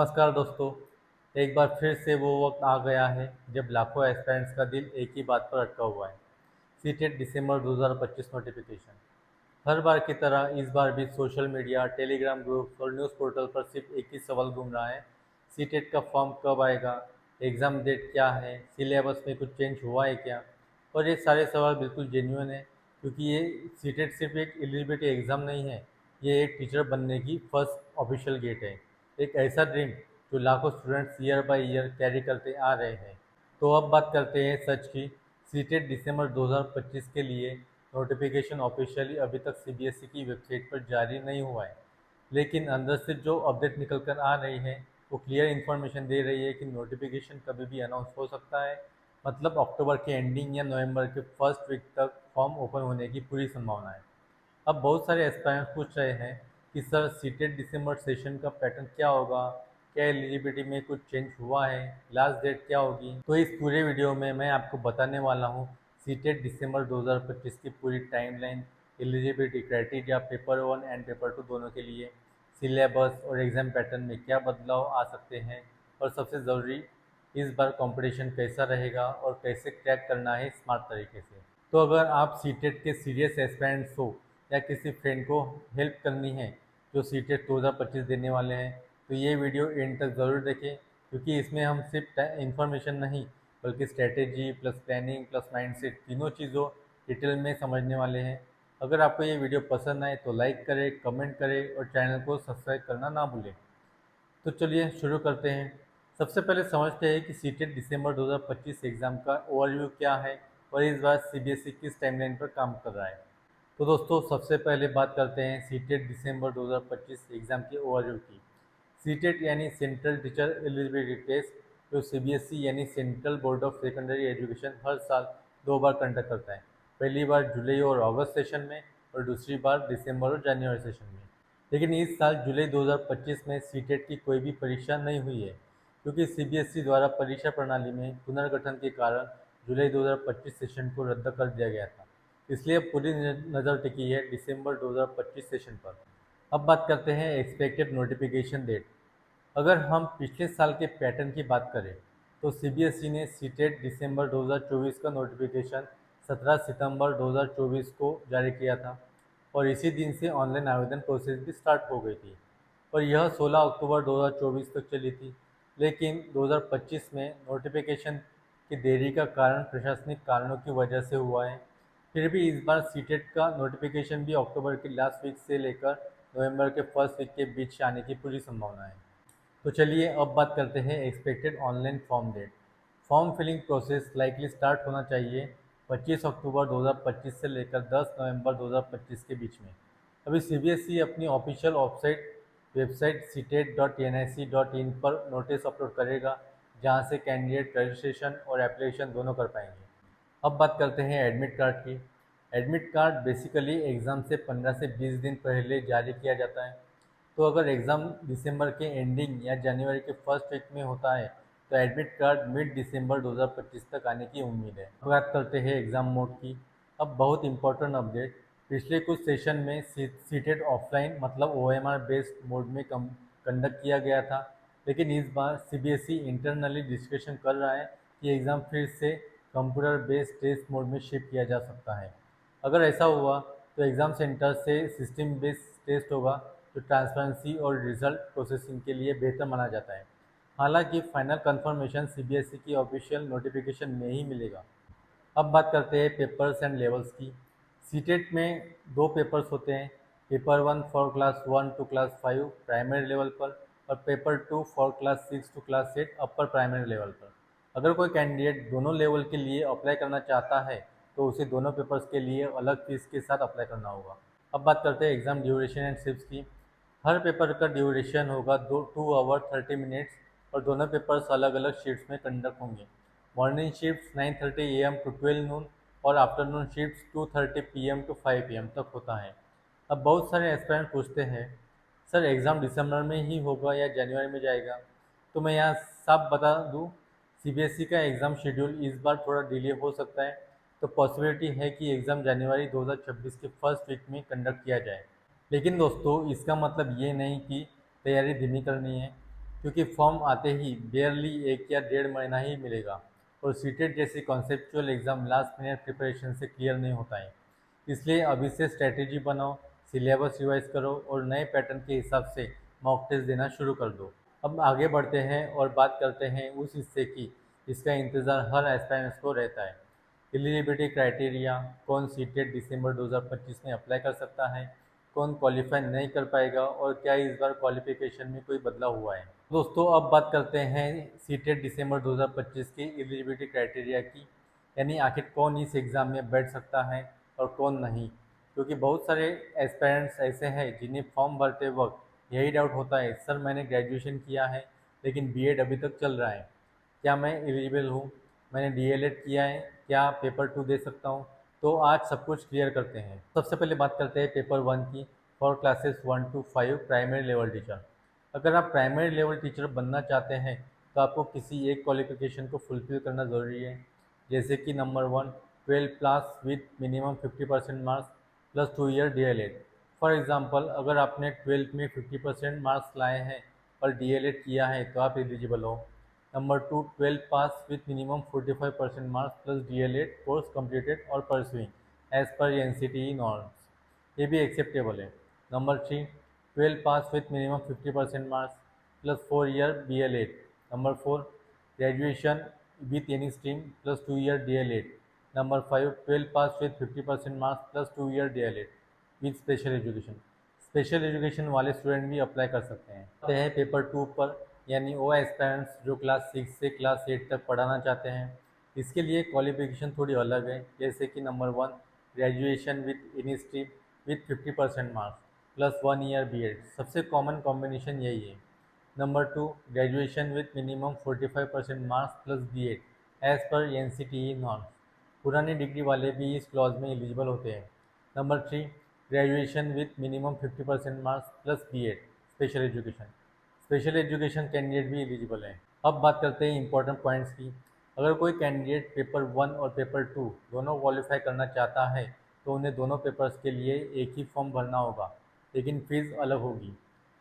नमस्कार दोस्तों। एक बार फिर से वो वक्त आ गया है जब लाखों एस्पिरेंट्स का दिल एक ही बात पर अटका हुआ है। सीटेट दिसंबर 2025 नोटिफिकेशन। हर बार की तरह इस बार भी सोशल मीडिया, टेलीग्राम ग्रुप्स और न्यूज़ पोर्टल पर सिर्फ एक ही सवाल घूम रहा है। सीटेट का फॉर्म कब आएगा, एग्ज़ाम डेट क्या है, सिलेबस में कुछ चेंज हुआ है क्या। और ये सारे सवाल बिल्कुल जेन्युइन है, क्योंकि ये सीटेट सिर्फ एक एलिजिबिलिटी एग्ज़ाम नहीं है, ये एक टीचर बनने की फर्स्ट ऑफिशियल गेट है। एक ऐसा ड्रीम जो लाखों students year by year carry करते आ रहे हैं। तो अब बात करते हैं सच की। सीटेट दिसंबर 2025 के लिए नोटिफिकेशन ऑफिशियली अभी तक सीबीएसई की वेबसाइट पर जारी नहीं हुआ है, लेकिन अंदर से जो अपडेट निकल कर आ रही है वो क्लियर इन्फॉर्मेशन दे रही है कि नोटिफिकेशन कभी भी अनाउंस हो सकता है। मतलब अक्टूबर के एंडिंग या नवंबर के फर्स्ट वीक तक फॉर्म ओपन होने की पूरी संभावना है। अब बहुत सारे एस्पायरेंट्स पूछ रहे हैं कि सर सीटेट दिसंबर सेशन का पैटर्न क्या होगा, क्या एलिजिबिलिटी में कुछ चेंज हुआ है, लास्ट डेट क्या होगी। तो इस पूरे वीडियो में मैं आपको बताने वाला हूँ सीटेट दिसंबर 2025 की पूरी timeline, eligibility criteria paper 1 and paper 2 दोनों के लिए, सिलेबस और एग्ज़ाम पैटर्न में क्या बदलाव आ सकते हैं, और सबसे ज़रूरी इस बार कंपटीशन कैसा रहेगा और कैसे क्रैक करना है स्मार्ट तरीके से। तो अगर आप सीटेट के सीरियस एस्पिरेंट्स हो या किसी फ्रेंड को हेल्प करनी है जो सीटेट 2025 देने वाले हैं, तो ये वीडियो एंड तक ज़रूर देखें, क्योंकि इसमें हम सिर्फ इन्फॉर्मेशन नहीं बल्कि strategy plus planning plus mindset तीनों चीज़ों डिटेल में समझने वाले हैं। अगर आपको ये वीडियो पसंद आए तो लाइक करें, कमेंट करें और चैनल को सब्सक्राइब करना ना भूलें। तो चलिए शुरू करते हैं। सबसे पहले समझते हैं कि सीटेट दिसंबर 2025 एग्ज़ाम का ओवरव्यू क्या है और इस बार सीबीएसई किस टाइमलाइन पर काम कर रहा है। तो दोस्तों सबसे पहले बात करते हैं सीटेट दिसंबर 2025 एग्ज़ाम के ओवरव्यू की। सीटेट यानी सेंट्रल टीचर एलिजिबिलिटी टेस्ट, जो सीबीएसई यानी central board of secondary education हर साल 2 बार कंडक्ट करता है। पहली बार जुलाई और अगस्त सेशन में और दूसरी बार दिसंबर और जनवरी सेशन में। लेकिन इस साल जुलाई 2025 में सीटेट की कोई भी परीक्षा नहीं हुई है, क्योंकि सीबीएसई द्वारा परीक्षा प्रणाली में पुनर्गठन के कारण जुलाई 2025 सेशन को रद्द कर दिया गया था। इसलिए पूरी नज़र टिकी है दिसंबर 2025 सेशन पर। अब बात करते हैं एक्सपेक्टेड नोटिफिकेशन डेट। अगर हम पिछले साल के पैटर्न की बात करें तो सीबीएसई ने सीटेट दिसंबर 2024 का नोटिफिकेशन 17 सितंबर 2024 को जारी किया था, और इसी दिन से ऑनलाइन आवेदन प्रोसेस भी स्टार्ट हो गई थी, और यह 16 अक्टूबर 2024 तक चली थी। लेकिन 2025 में नोटिफिकेशन की देरी का कारण प्रशासनिक कारणों की वजह से हुआ है। फिर भी इस बार सीटेट का नोटिफिकेशन भी अक्टूबर के लास्ट वीक से लेकर नवंबर के फर्स्ट वीक के बीच आने की पूरी संभावना है। तो चलिए अब बात करते हैं expected online form date. Form filling process likely start होना चाहिए 25 अक्टूबर 2025 से लेकर 10 नवंबर 2025 के बीच में। अभी सीबीएसई अपनी ऑफिशियल वेबसाइट ctet.nic.in पर नोटिस अपलोड करेगा, जहां से कैंडिडेट रजिस्ट्रेशन और एप्लीकेशन दोनों कर पाएंगे। अब बात करते हैं एडमिट कार्ड की। एडमिट कार्ड बेसिकली एग्ज़ाम से 15 से 20 दिन पहले जारी किया जाता है। तो अगर एग्ज़ाम दिसंबर के एंडिंग या जनवरी के फर्स्ट वीक में होता है तो एडमिट कार्ड मिड दिसंबर 2025 तक आने की उम्मीद है। अब बात करते हैं एग्ज़ाम मोड की। अब बहुत इंपॉर्टेंट अपडेट। पिछले कुछ सेशन में सीटेट ऑफलाइन मतलब ओएमआर बेस्ड मोड में कंडक्ट किया गया था, लेकिन इस बार सीबीएसई इंटरनली डिस्कशन कर रहा है कि एग्ज़ाम फिर से कंप्यूटर बेस्ड टेस्ट मोड में शिफ्ट किया जा सकता है। अगर ऐसा हुआ तो एग्ज़ाम सेंटर से सिस्टम बेस्ड टेस्ट होगा, जो ट्रांसपेरेंसी और रिजल्ट प्रोसेसिंग के लिए बेहतर माना जाता है। हालांकि फाइनल कंफर्मेशन सीबीएसई की ऑफिशियल नोटिफिकेशन में ही मिलेगा। अब बात करते हैं पेपर्स एंड लेवल्स की। सीटेट में दो पेपर्स होते हैं, paper 1 for class 1 to class 5 primary level पर, और paper 2 for class 6 to class 8 upper primary level पर। अगर कोई कैंडिडेट दोनों लेवल के लिए अप्लाई करना चाहता है तो उसे दोनों पेपर्स के लिए अलग फीस के साथ अप्लाई करना होगा। अब बात करते हैं एग्ज़ाम ड्यूरेशन एंड शिफ्ट्स की। हर पेपर का ड्यूरेशन होगा 2 आवर 30 मिनट्स, और दोनों पेपर्स अलग अलग शिफ्ट्स में कंडक्ट होंगे। Morning shifts 9:30 AM to 12 noon, और afternoon shifts 2:30 PM to 5 PM तक होता है। अब बहुत सारे एस्पिरेंट पूछते हैं सर एग्ज़ाम दिसंबर में ही होगा या जनवरी में जाएगा। तो मैं यहाँ साफ बता दूँ, सीबीएसई का एग्ज़ाम शेड्यूल इस बार थोड़ा डिले हो सकता है, तो पॉसिबिलिटी है कि एग्ज़ाम जनवरी 2026 के फर्स्ट वीक में कंडक्ट किया जाए। लेकिन दोस्तों इसका मतलब ये नहीं कि तैयारी धीमी करनी है। क्योंकि फॉर्म आते ही बेयरली 1 या 1.5 महीना ही मिलेगा और सीटेट जैसी conceptual exam last minute preparation से क्लियर नहीं होता है। इसलिए अभी से स्ट्रैटेजी बनाओ, सिलेबस रिवाइज करो और नए पैटर्न के हिसाब से मॉक टेस्ट देना शुरू कर दो। अब आगे बढ़ते हैं और बात करते हैं उस हिस्से की जिसका इंतज़ार हर एस्पायरेंट्स को रहता है। एलिजिबिलिटी क्राइटेरिया, कौन सीटेट दिसंबर 2025 में अप्लाई कर सकता है, कौन क्वालिफाई नहीं कर पाएगा और क्या इस बार क्वालिफिकेशन में कोई बदलाव हुआ है। दोस्तों अब बात करते हैं सीटेट दिसंबर 2025 की एलिजिबिलिटी क्राइटेरिया की, यानी आखिर कौन इस एग्ज़ाम में बैठ सकता है और कौन नहीं। क्योंकि बहुत सारे एस्पायरेंट्स ऐसे हैं जिन्हें फॉर्म भरते वक्त यही डाउट होता है, सर मैंने ग्रेजुएशन किया है लेकिन बीएड अभी तक चल रहा है, क्या मैं एलिजिबल हूँ, मैंने डीएलएड किया है, क्या पेपर 2 दे सकता हूँ। तो आज सब कुछ क्लियर करते हैं। सबसे पहले बात करते हैं पेपर 1 की, for classes 1 to 5 primary level teacher. अगर आप प्राइमरी लेवल टीचर बनना चाहते हैं तो आपको किसी एक क्वालिफिकेशन को फुलफिल करना ज़रूरी है, जैसे कि number 1 12 pass with minimum 50% marks plus 2 year DElEd. For example अगर आपने 12th में 50% मार्क्स लाए हैं और डीएलएड किया है तो आप एलिजिबल हो। Number 2 12 pass with minimum 45% marks plus DElEd course completed और pursuing as per NCTE norms, ये भी एक्सेप्टेबल है। Number 3 12 pass with minimum 50% marks plus 4 year BElEd. Number 4 graduation with any stream plus 2 year DElEd. Number 5 12 pass with 50% marks plus 2 year DElEd with special education. Special education वाले student भी apply कर सकते हैं। आते हैं paper 2 पर, यानी वो एस्पायरेंट्स जो क्लास 6 से क्लास 8 तक पढ़ाना चाहते हैं। इसके लिए क्वालिफिकेशन थोड़ी अलग है, जैसे कि number 1 graduation with any stream with 50% marks plus 1 year BEd, सबसे कॉमन कॉम्बिनेशन यही है। Number 2 graduation with minimum 45% marks plus BEd as per NCTE norms, पुरानी डिग्री वाले भी इस क्लॉज में एलिजिबल होते हैं। Number 3 graduation with minimum 50% marks plus BEd special education, special education candidate भी एलिजिबल हैं। अब बात करते हैं इंपॉर्टेंट पॉइंट्स की। अगर कोई कैंडिडेट पेपर 1 और पेपर 2 दोनों क्वालिफाई करना चाहता है तो उन्हें दोनों पेपर्स के लिए एक ही फॉर्म भरना होगा, लेकिन फ़ीस अलग होगी।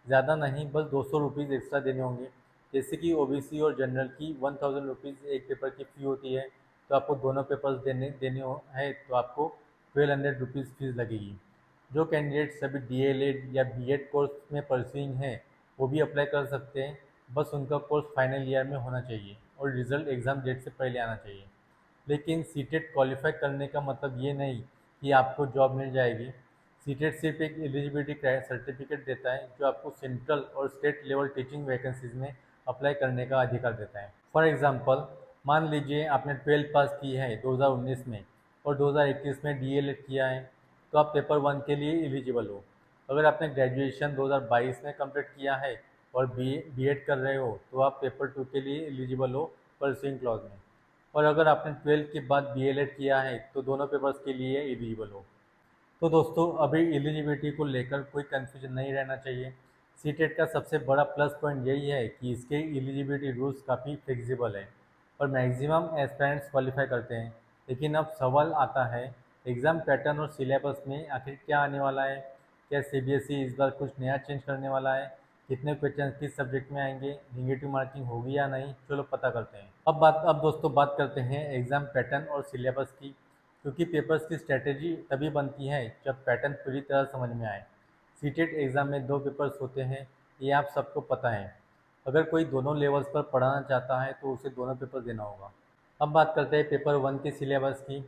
ज़्यादा नहीं, बस 200 रुपीज़ एक्स्ट्रा देने होंगे। जैसे कि ओबीसी और जनरल की 1000 रुपीज़ एक पेपर की फ़ी होती है, तो आपको दोनों पेपर्स देने देने है तो आपको 1200 रुपीज़ फीस लगेगी। जो कैंडिडेट्स अभी डीएलएड या बीएड कोर्स में परस्यूइंग हैं वो भी अप्लाई कर सकते हैं, बस उनका कोर्स फाइनल ईयर में होना चाहिए और रिज़ल्ट एग्ज़ाम डेट से पहले आना चाहिए। लेकिन सीटेट क्वालिफाई करने का मतलब ये नहीं कि आपको जॉब मिल जाएगी। सीटेट सिर्फ एक एलिजिबिलिटी सर्टिफिकेट देता है जो आपको सेंट्रल और स्टेट लेवल टीचिंग वैकेंसीज में अप्लाई करने का अधिकार देता है। फॉर एग्जांपल मान लीजिए आपने 12th पास की है 2019 में और 2021 में डीएलएड किया है, तो आप पेपर 1 के लिए एलिजिबल हो। अगर आपने ग्रेजुएशन 2022 में कंप्लीट किया है और बीएड कर रहे हो तो आप पेपर 2 के लिए एलिजिबल हो परस्यूइंग क्लॉज में। और अगर आपने 12th के बाद डीएलएड किया है तो दोनों पेपर्स के लिए एलिजिबल हो। तो दोस्तों अभी एलिजिबिलिटी को लेकर कोई कन्फ्यूजन नहीं रहना चाहिए। सीटेट का सबसे बड़ा प्लस पॉइंट यही है कि इसके एलिजिबिलिटी रूल्स काफ़ी फ्लेक्सिबल है और मैक्सिमम एस्पिरेंट्स क्वालिफाई करते हैं। लेकिन अब सवाल आता है एग्ज़ाम पैटर्न और सिलेबस में आखिर क्या आने वाला है। क्या सीबीएसई इस बार कुछ नया चेंज करने वाला है, कितने क्वेश्चन किस सब्जेक्ट में आएंगे, नेगेटिव मार्किंग होगी या नहीं, चलो पता करते हैं। अब दोस्तों बात करते हैं एग्ज़ाम पैटर्न और सिलेबस की, क्योंकि पेपर्स की स्ट्रेटेजी तभी बनती है जब पैटर्न पूरी तरह समझ में आए। सीटेट एग्ज़ाम में 2 पेपर्स होते हैं, ये आप सबको पता है। अगर कोई दोनों लेवल्स पर पढ़ाना चाहता है तो उसे दोनों पेपर देना होगा। अब बात करते हैं पेपर 1 के सिलेबस की।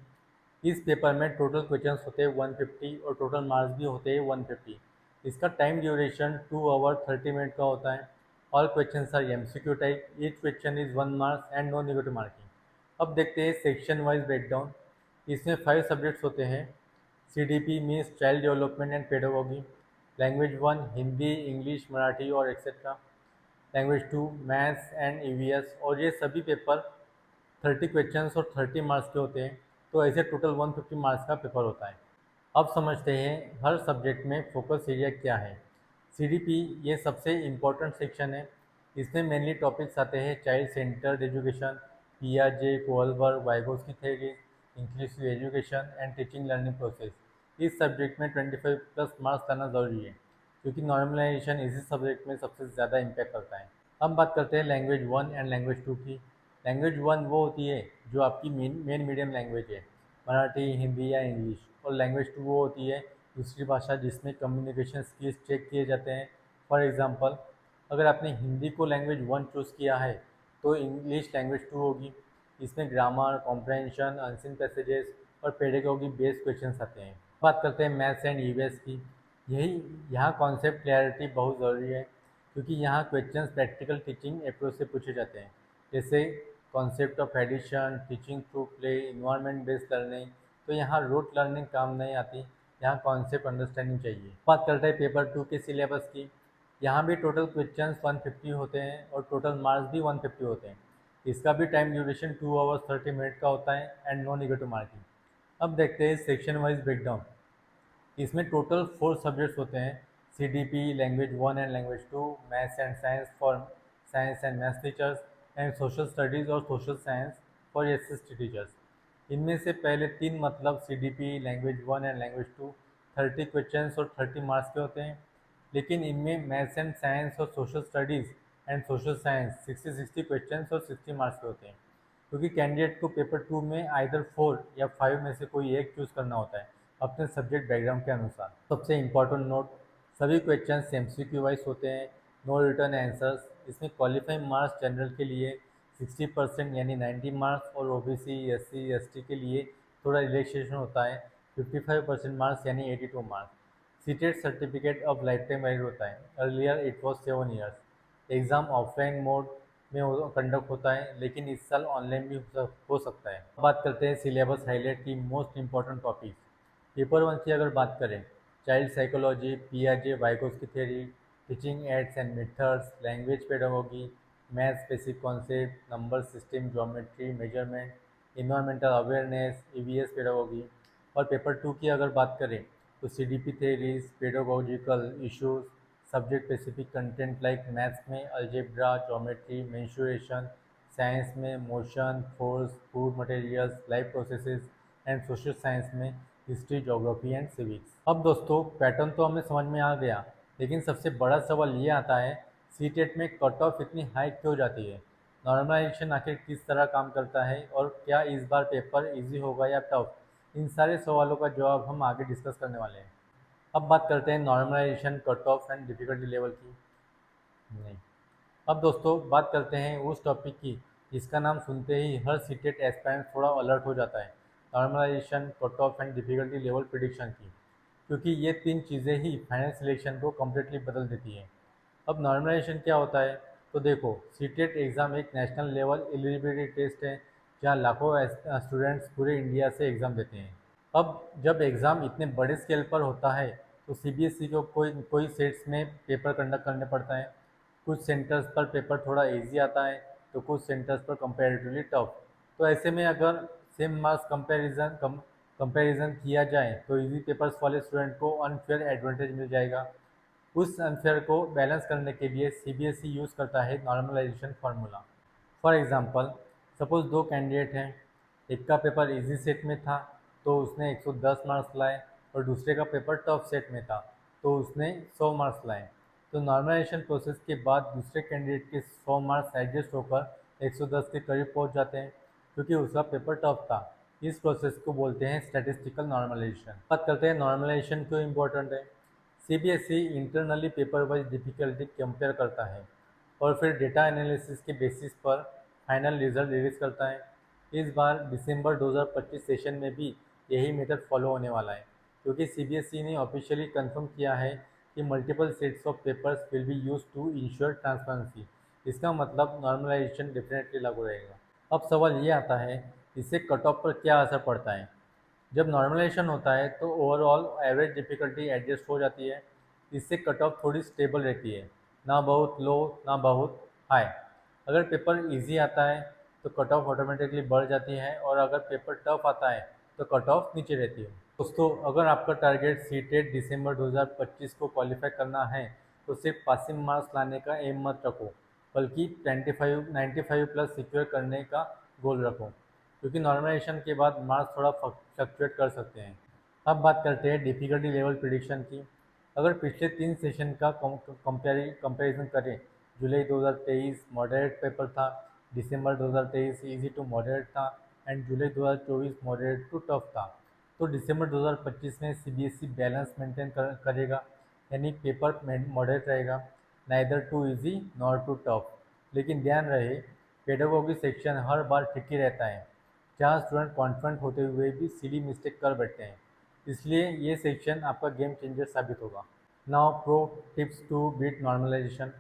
इस पेपर में टोटल क्वेश्चंस होते हैं 150 और टोटल मार्क्स भी होते हैं 150। इसका टाइम ड्यूरेशन 2 आवर 30 मिनट का होता है। All questions are MCQ type, each question is 1 marks and no negative marking. अब देखते हैं सेक्शन वाइज ब्रेकडाउन। इसमें 5 सब्जेक्ट्स होते हैं। CDP means child development and pedagogy. Language 1 Hindi, English, Marathi और etcetera. Language 2 maths and EVS, और ये सभी पेपर 30 क्वेश्चंस और 30 मार्क्स के होते हैं, तो ऐसे टोटल 150 मार्क्स का पेपर होता है। अब समझते हैं हर सब्जेक्ट में फोकस एरिया क्या है। सीडीपी ये सबसे इम्पोर्टेंट सेक्शन है। इसमें मेनली टॉपिक्स आते हैं चाइल्ड सेंटर्ड एजुकेशन, पियाजे, Kohlberg, Vygotsky theory, inclusive education and teaching learning process. इस सब्जेक्ट में 25 प्लस मार्क्स लाना ज़रूरी है, क्योंकि नॉर्मलाइजेशन इसी सब्जेक्ट में सबसे ज़्यादा इम्पैक्ट करता है। अब बात करते हैं language one and language two की। लैंग्वेज वन वो होती है जो आपकी मेन मीडियम लैंग्वेज है, मराठी, हिंदी या इंग्लिश। और लैंग्वेज टू वो होती है दूसरी भाषा जिसमें कम्युनिकेशन स्किल्स चेक किए जाते हैं। फॉर एग्ज़ाम्पल, अगर आपने हिंदी को लैंग्वेज वन चूज़ किया है तो इंग्लिश लैंग्वेज टू होगी। इसमें ग्रामर, कॉम्प्रहेंशन, अनसीन पैसेजेस और पेडागॉजी बेस्ड क्वेश्चंस आते हैं। बात करते हैं मैथ्स एंड ईवीएस की। यही यहाँ कॉन्सेप्ट क्लैरिटी बहुत ज़रूरी है, क्योंकि यहाँ क्वेश्चंस प्रैक्टिकल टीचिंग अप्रोच से पूछे जाते हैं, जैसे concept of addition, teaching through play, environment based learning. तो यहाँ रूट लर्निंग काम नहीं आती, यहाँ कॉन्सेप्ट अंडरस्टैंडिंग चाहिए। बात करते हैं पेपर टू के सिलेबस की। यहाँ भी टोटल क्वेश्चंस 150 होते हैं और टोटल मार्क्स भी 150 होते हैं। इसका भी टाइम ड्यूरेशन 2 आवर्स 30 मिनट का होता है एंड नो नेगेटिव मार्किंग। अब देखते हैं सेक्शन वाइज ब्रेकडाउन। इसमें टोटल 4 सब्जेक्ट्स होते हैं: CDP, language one and language two, maths and science for science and maths teachers, and social studies और social science for SST teachers. इनमें से पहले 3 मतलब CDP, language one and language two 30 questions और 30 marks के होते हैं। लेकिन इनमें मैथ्स एंड साइंस और social studies and social science 60 questions और 60 मार्क्स के होते हैं, क्योंकि कैंडिडेट को पेपर टू में आइदर 4 या 5 में से कोई एक चूज़ करना होता है अपने सब्जेक्ट बैकग्राउंड के अनुसार। सबसे इम्पॉर्टेंट नोट, सभी क्वेश्चन MCQ वाइज होते हैं, नो रिटर्न आंसर्स। इसमें क्वालिफाइंग मार्क्स जनरल के लिए 60% यानी 90 मार्क्स, और OBC, SC, ST के लिए थोड़ा रिलैक्सेशन होता है, 55% मार्क्स यानी 82 marks. CTET certificate of life time valid होता है, earlier it was 7 years. Exam offline mode में कंडक्ट होता है, लेकिन इस साल ऑनलाइन भी हो सकता है। बात करते हैं सिलेबस हाईलाइट की most important topics. Paper one की अगर बात करें, चाइल्ड साइकोलॉजी, पियाजे Vygotsky theory, teaching aids and methods, language pedagogy, math basic concept, number system, geometry, measurement, environmental awareness, EVS pedagogy. और पेपर टू की अगर बात करें तो CDP theories, pedagogical issues, subject specific content like maths में algebra, geometry, mensuration, science में motion, force, food materials, life processes, and social science में history, geography and civics. अब दोस्तों, पैटर्न तो हमें समझ में आ गया, लेकिन सबसे बड़ा सवाल ये आता है, सीटेट में कट ऑफ इतनी हाई क्यों जाती है? नॉर्मलाइजेशन आखिर किस तरह काम करता है, और क्या इस बार पेपर इजी होगा या टफ? इन सारे सवालों का जवाब हम आगे डिस्कस करने वाले हैं। अब बात करते हैं normalisation, cut off and difficulty level की। नहीं। अब दोस्तों बात करते हैं उस टॉपिक की जिसका नाम सुनते ही हर सीटेट एस्पायरेंट थोड़ा अलर्ट हो जाता है, normalisation, cut off and difficulty level prediction की, क्योंकि ये 3 चीज़ें ही फाइनल सिलेक्शन को कम्प्लीटली बदल देती हैं। अब नॉर्मलाइजेशन क्या होता है? तो देखो, सीटेट एग्ज़ाम एक नेशनल लेवल एलिजिबिलिटी टेस्ट है, जहाँ लाखों स्टूडेंट्स पूरे इंडिया से एग्ज़ाम देते हैं। अब जब एग्ज़ाम इतने बड़े स्केल पर होता है तो CBSE को कोई कोई सेट्स में पेपर कंडक्ट करने पड़ता है। कुछ सेंटर्स पर पेपर थोड़ा इजी आता है तो कुछ सेंटर्स पर कंपैरेटिवली टफ। तो ऐसे में अगर सेम मार्क्स कंपैरिजन किया जाए तो इजी पेपर्स वाले स्टूडेंट को अनफेयर एडवांटेज मिल जाएगा। उस अनफेयर को बैलेंस करने के लिए CBSE यूज़ करता है normalisation formula. For example, suppose 2 candidate हैं, एक का पेपर इजी सेट में था तो उसने 110 मार्क्स लाए, और दूसरे का पेपर टफ सेट में था तो उसने 100 मार्क्स लाए। तो नॉर्मलाइजेशन प्रोसेस के बाद दूसरे कैंडिडेट के 100 मार्क्स एडजस्ट होकर 110 के करीब पहुंच जाते हैं, क्योंकि उसका पेपर टफ था। इस प्रोसेस को बोलते हैं स्टैटिस्टिकल नॉर्मलाइजेशन। बात करते हैं नॉर्मलाइजेशन क्यों इम्पोर्टेंट है। CBSE internally paper wise difficulty compare करता है और फिर डेटा एनालिसिस के बेसिस पर फाइनल रिजल्ट रिलीज करता है। इस बार दिसंबर 2025 सेशन में भी यही मेथड फॉलो होने वाला है, क्योंकि CBSE ने ऑफिशियली कंफर्म किया है कि multiple sets of papers will be use to ensure transparency. इसका मतलब नॉर्मलाइजेशन डेफिनेटली लागू रहेगा। अब सवाल ये आता है, इससे कट ऑफ पर क्या असर पड़ता है? जब नॉर्मलाइजेशन होता है तो ओवरऑल एवरेज डिफ़िकल्टी एडजस्ट हो जाती है। इससे कट ऑफ थोड़ी स्टेबल रहती है, ना बहुत लो ना बहुत हाई। अगर पेपर इजी आता है तो कट ऑफ ऑटोमेटिकली बढ़ जाती है, और अगर पेपर टफ आता है तो कट ऑफ नीचे रहती है। दोस्तों, अगर आपका टारगेट सीटेट दिसंबर 2025 को क्वालिफाई करना है तो सिर्फ पासिंग मार्क्स लाने का एम मत रखो, बल्कि 95 प्लस सिक्योर करने का गोल रखो, क्योंकि नॉर्मलाइजेशन के बाद मार्क्स थोड़ा फ्लक्चुएट कर सकते हैं। अब बात करते हैं डिफ़िकल्टी लेवल प्रिडिक्शन की। अगर पिछले 3 सेशन का कंपेरिजन करें जुलाई 2023 मॉडरेट पेपर था, दिसंबर 2023 इजी टू मॉडरेट था एंड जुलाई 2024 मॉडरेट टू टफ था। तो दिसंबर 2025 में सीबीएसई बैलेंस मेंटेन करेगा, यानी पेपर मॉडरेट रहेगा, neither too easy nor too tough. लेकिन ध्यान रहे, पेडागोगी सेक्शन हर बार ट्रिकी रहता है, जहाँ स्टूडेंट कॉन्फिडेंट होते हुए भी सीली मिस्टेक कर बैठते हैं। इसलिए ये सेक्शन आपका गेम चेंजर साबित होगा। Now pro tips to beat normalisation.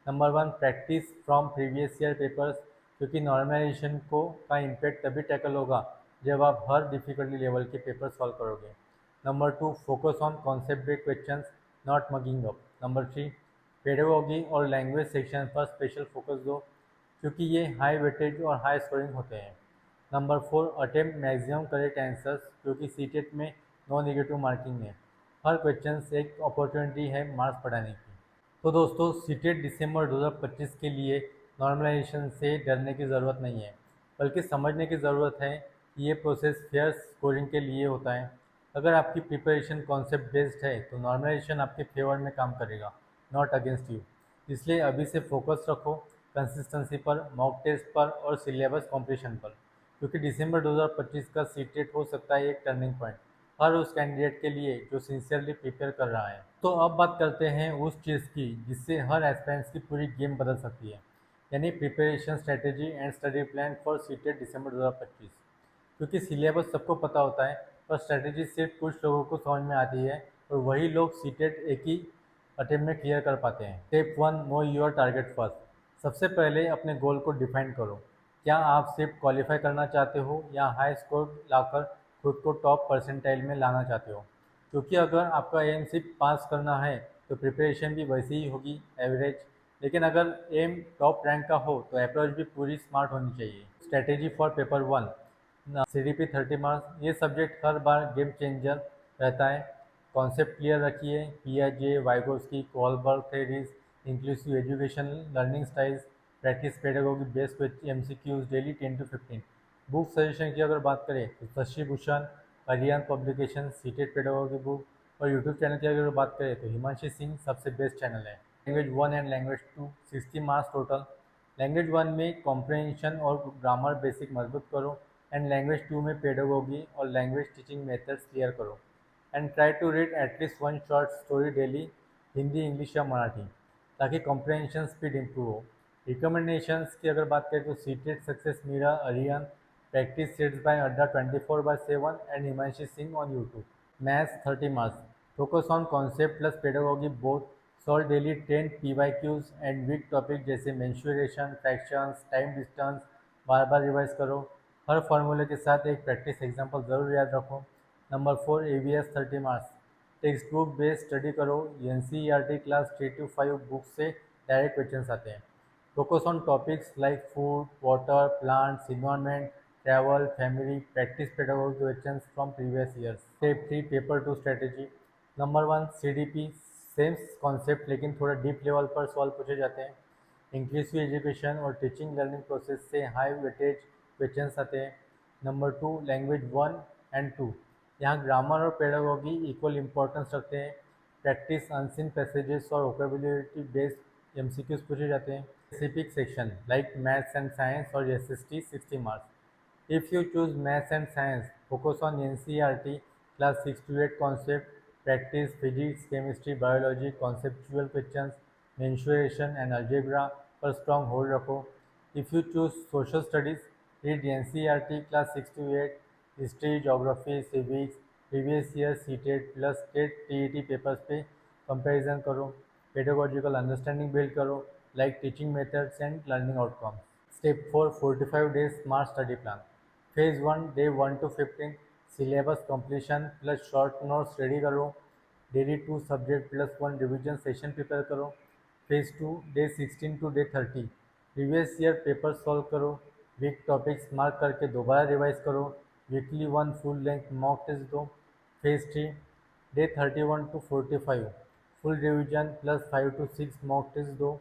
Number one, practice from previous year papers, क्योंकि नॉर्मलाइजेशन को का इम्पैक्ट तभी टैकल होगा जब आप हर डिफिकल्टी लेवल के पेपर सॉल्व करोगे। Number two, focus on concept based questions, not mugging up. Number three, pedagogy और लैंग्वेज सेक्शन पर स्पेशल फोकस दो, क्योंकि ये हाई वेटेज और हाई स्कोरिंग होते हैं। Number four, attempt maximum correct answers, क्योंकि सीटेट में नो नेगेटिव मार्किंग है, हर क्वेश्चन एक अपॉर्चुनिटी है मार्क्स बढ़ाने की। तो दोस्तों, सीटेट दिसंबर 2025 के लिए नॉर्मलाइजेशन से डरने की ज़रूरत नहीं है, बल्कि समझने की ज़रूरत है कि ये प्रोसेस फेयर स्कोरिंग के लिए होता है। अगर आपकी प्रिपरेशन कॉन्सेप्ट बेस्ड है तो नॉर्मलाइजेशन आपके फेवर में काम करेगा, नॉट अगेंस्ट यू। इसलिए अभी से फोकस रखो कंसिस्टेंसी पर, मॉक टेस्ट पर और सिलेबस कॉम्प्लीशन पर, क्योंकि दिसंबर 2025 का सीटेट हो सकता है एक टर्निंग पॉइंट हर उस कैंडिडेट के लिए जो सिंसियरली प्रिपेयर कर रहा है। तो अब बात करते हैं उस चीज़ की जिससे हर एस्पेरेंट्स की पूरी गेम बदल सकती है, यानी preparation strategy and study plan for CTET दिसंबर 2025। क्योंकि सिलेबस सबको पता होता है, पर स्ट्रेटेजी सिर्फ कुछ लोगों को समझ में आती है, और वही लोग सीटेट एक ही अटेम्प्ट में क्लियर कर पाते हैं। Step one, know your target first. सबसे पहले अपने गोल को डिफाइन करो। क्या आप सिर्फ क्वालिफाई करना चाहते हो या हाई स्कोर लाकर खुद को टॉप परसेंटाइल में लाना चाहते हो? क्योंकि अगर आपका एम सिर्फ पास करना है तो प्रिपरेशन भी वैसी ही होगी, एवरेज। लेकिन अगर एम टॉप रैंक का हो तो अप्रोच भी पूरी स्मार्ट होनी चाहिए। Strategy for paper one, CDP 30 marks. ये सब्जेक्ट हर बार गेम चेंजर रहता है। कॉन्सेप्ट क्लियर रखिए, पियाजे, Vygotsky, Kohlberg theories, inclusive education, learning styles, practice pedagogy, based MCQs daily 10 to 15। Book suggestion की अगर बात करें तो Shashi Bhushan, Arihant publication, CTET pedagogy book. और यूट्यूब चैनल की अगर बात करें तो हिमांशी सिंह सबसे बेस्ट चैनल है। Language one and language to, 60 marks total. Language one में कॉम्प्रहेंशन और ग्रामर बेसिक मजबूत करो, एंड लैंग्वेज टू में पेडागोगी और लैंग्वेज टीचिंग मेथड्स क्लियर करो। And try to read at least one short story daily, Hindi, English या मराठी, ताकि कॉम्प्रहेंशन स्पीड इम्प्रूव हो। रिकमेंडेशंस की अगर बात करें तो सीटेड सक्सेस मीरा, Arihant, practice sets by Adda 24/7 and Himanshi Singh on YouTube. Maths 30 marks, focus on concept plus pedagogy both, solve daily 10 PYQs and weak topic जैसे मेंसुरेशन, फ्रैक्शंस, टाइम डिस्टेंस, बार बार रिवाइज करो। हर फॉर्मूले के साथ एक प्रैक्टिस एग्जाम्पल ज़रूर याद रखो। Number four, ABS 30 marks, text book based study करो। NCERT क्लास 3 to 5 बुक से डायरेक्ट क्वेश्चन आते हैं। Focus on topics like food, water, plants, environment, travel, family, practice pedagogy questions from previous years. Step 3, paper two strategy. Number one, CDP, same concept लेकिन थोड़ा deep level पर सवाल पूछे जाते हैं। इंक्लूसिव एजुकेशन और टीचिंग लर्निंग प्रोसेस से high weightage questions आते हैं। Number two, language one and two, यहाँ ग्रामर और पेडागोगी इक्वल इंपॉर्टेंस रखते हैं। प्रैक्टिस अनसीन पैसेजेस और वोकेबुलरी बेस्ड MCQs पूछे जाते हैं। Specific section like maths and science और SST 60 marks. If you choose maths and science, focus on NCERT class 6 to 8 concept, practice physics, chemistry, biology, conceptual questions, mensuration and algebra पर strong hold रखो। If you choose social studies, read NCERT class 6 to 8, history, geography, civics, previous year CTET plus state TET papers पे comparison करो। Pedagogical understanding build करो, like teaching methods and learning outcomes. Step 4, 45 days Smart Study Plan. Phase 1, Day 1 to 15, syllabus completion plus short notes ready करो। Daily 2 subject plus 1 revision session prepare करो। Phase 2, Day 16 to Day 30, previous year paper solve करो। Weak topics mark करके दोबारा revise करो। Weekly 1 full length mock test दो। Phase 3, Day 31 to 45, full revision plus 5 to 6 mock test दो।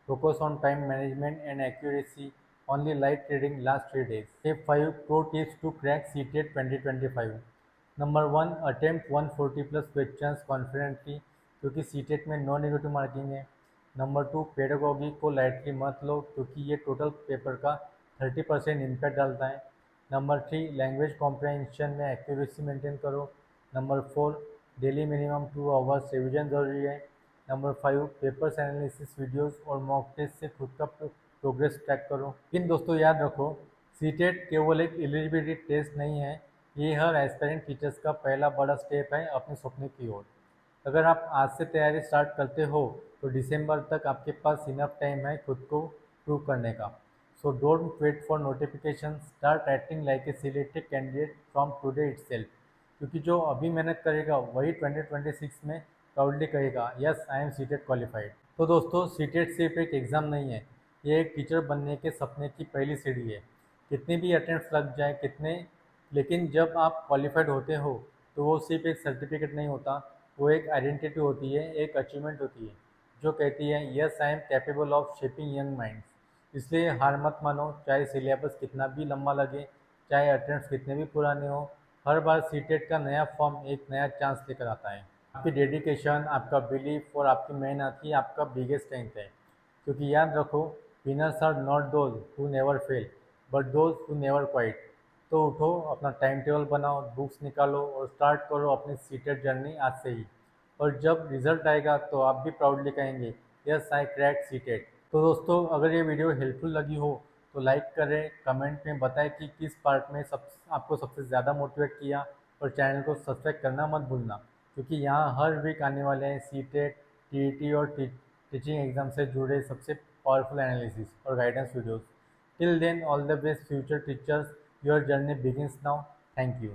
Focus on time management and accuracy. Only light reading last 3 days. Step 5, Pro tips to crack CTET 2025. Number 1, attempt 140 plus questions confidently, क्योंकि CTET में no negative marking है। Number 2, pedagogy को lightly मत लो क्योंकि ये total paper का 30% impact डालता है। नंबर 3, लैंग्वेज कॉम्प्रहेंशन में एक्यूरेसी मेंटेन करो। Number 4, daily minimum 2 hours revision ज़रूरी है। नंबर 5, पेपर्स एनालिसिस वीडियोस और मॉक टेस्ट से खुद का प्रोग्रेस ट्रैक करो। लेकिन दोस्तों याद रखो, सीटेट केवल एक एलिजिबिलिटी टेस्ट नहीं है, ये हर एस्पायरेंट टीचर्स का पहला बड़ा स्टेप है अपने सपने की ओर। अगर आप आज से तैयारी स्टार्ट करते हो तो दिसंबर तक आपके पास इनफ टाइम है खुद को प्रूव करने का। So don't wait for notification, start acting like a selected candidate from today itself. क्योंकि जो अभी मेहनत करेगा वही 2026 में प्राउडली कहेगा, yes I am CTET qualified. तो दोस्तों, सीटेट सिर्फ एक एग्ज़ाम नहीं है, ये एक टीचर बनने के सपने की पहली सीढ़ी है। कितने भी अटेम्प्ट्स लग जाए कितने, लेकिन जब आप क्वालिफाइड होते हो तो वो सिर्फ एक सर्टिफिकेट नहीं होता, वो एक आइडेंटिटी होती है, एक अचीवमेंट होती है जो कहती है yes I am capable of shaping young minds. इसलिए हार मत मानो, चाहे सिलेबस कितना भी लंबा लगे, चाहे अटेम्प्ट्स कितने भी पुराने हो, हर बार सीटेट का नया फॉर्म एक नया चांस लेकर आता है। आपकी डेडिकेशन, आपका बिलीफ और आपकी मेहनत ही आपका बिगेस्ट स्ट्रेंथ है। क्योंकि याद रखो, winners are not those who never fail but those who never quit. तो उठो, अपना टाइम टेबल बनाओ, बुक्स निकालो और स्टार्ट करो अपनी सीटेड जर्नी आज से ही। और जब रिजल्ट आएगा तो आप भी प्राउडली कहेंगे, यस आई क्रैक सीटेड। तो दोस्तों, अगर ये वीडियो हेल्पफुल लगी हो तो लाइक करें, कमेंट में बताएं कि किस पार्ट में आपको सबसे ज़्यादा मोटिवेट किया, और चैनल को सब्सक्राइब करना मत भूलना, क्योंकि यहाँ हर वीक आने वाले हैं सीटेट, टीईटी और टीचिंग एग्जाम से जुड़े सबसे पावरफुल एनालिसिस और guidance videos. Till then, all the best future teachers, your journey begins now. Thank you.